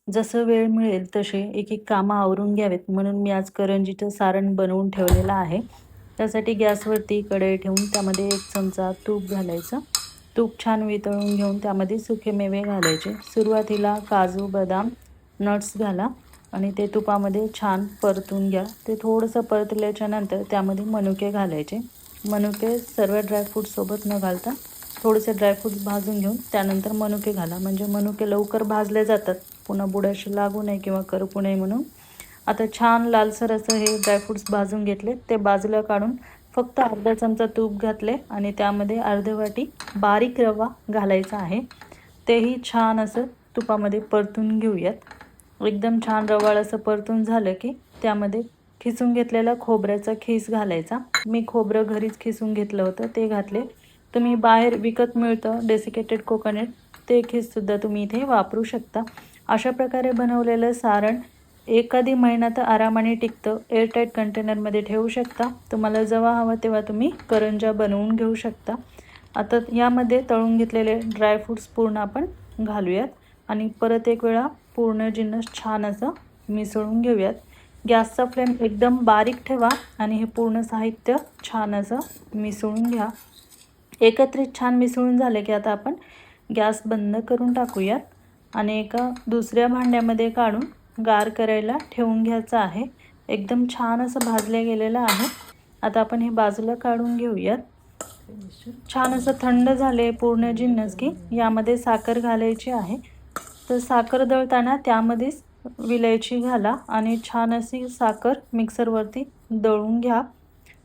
जसं वेळ मिळेल तसे एक कामं आवरून घ्यावेत म्हणून मी आज करंजीचं सारण बनवून ठेवलेलं आहे. त्यासाठी गॅसवरती कढई ठेवून त्यामध्ये 1 चमचा तूप घालायचं. तूप छान वितळून घेऊन त्यामध्ये सुकेमेवे घालायचे. सुरुवातीला काजू, बदाम, नट्स घाला आणि ते तुपामध्ये छान परतून घ्या. ते थोडंसं परतल्याच्यानंतर त्यामध्ये मनुके घालायचे. मनुके सर्व ड्रायफ्रूटसोबत न घालता थोडेसे ड्रायफ्रूट्स भाजून घेऊन त्यानंतर मनुके घाला. म्हणजे मनुके लवकर भाजले जातात. पुन्हा बुडाशी लागू नये किंवा करपू नये म्हणून. आता छान लालसर असं हे ड्रायफ्रूट्स भाजून घेतले. ते बाजूला काढून फक्त अर्धा चमचा तूप घातले आणि त्यामध्ये अर्धी वाटी बारीक रवा घालायचा आहे. तेही छान असं तुपामध्ये परतून घेऊयात. एकदम छान रवाळ असं परतून झालं की त्यामध्ये खिसून घेतलेला खोबऱ्याचा खीस घालायचा. मी खोबरं घरीच खिसून घेतलं होतं ते घातले. तुम्ही बाहेर विकत मिळतं डेसिकेटेड कोकोनट ते खीससुद्धा तुम्ही इथे वापरू शकता. अशा प्रकारे बनवलेलं सारण एखादी महिना तर आरामाने टिकतं. एअरटाईट कंटेनरमध्ये ठेवू शकता. तुम्हाला जेव्हा हवं तेव्हा तुम्ही करंज्या बनवून घेऊ शकता. आता यामध्ये तळून घेतलेले ड्रायफ्रूट्स पूर्ण आपण घालूयात आणि परत एक वेळा पूर्ण जिन्नस छान असं मिसळून घेऊयात. गॅसचा फ्लेम एकदम बारीक ठेवा आणि हे पूर्ण साहित्य छान असं मिसळून घ्या. एकत्रित छान मिसळून झाले की आता आपण गॅस बंद करून टाकूयात आणि एका दुसऱ्या भांड्यामध्ये काढून गार करायला ठेवून घ्यायचं आहे. एकदम छान असं भाजलं गेलेलं आहे. आता आपण हे बाजूला काढून घेऊयात. छान असं थंड झाले पूर्ण जिन्नस की यामध्ये साखर घालायची आहे. तर साखर दळताना त्यामध्येच विलायची घाला आणि छान अशी साखर मिक्सरवरती दळून घ्या.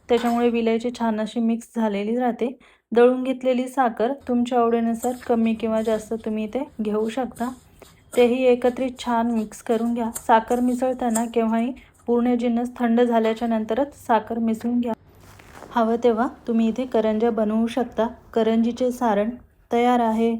त्याच्यामुळे विलायची छान अशी मिक्स झालेली राहते. दळून घेतलेली साखर तुमच्या आवडीनुसार कमी किंवा जास्त तुम्ही ते घेऊ शकता. तेही एकत्रित छान मिक्स करून घ्या. साखर मिसळताना केव्हाही पूर्ण जिन्नस थंड झाल्याच्या नंतरच साखर मिसळून घ्या. हवं तेव्हा तुम्ही इथे करंज्या बनवू शकता. करंजीचे सारण तयार आहे.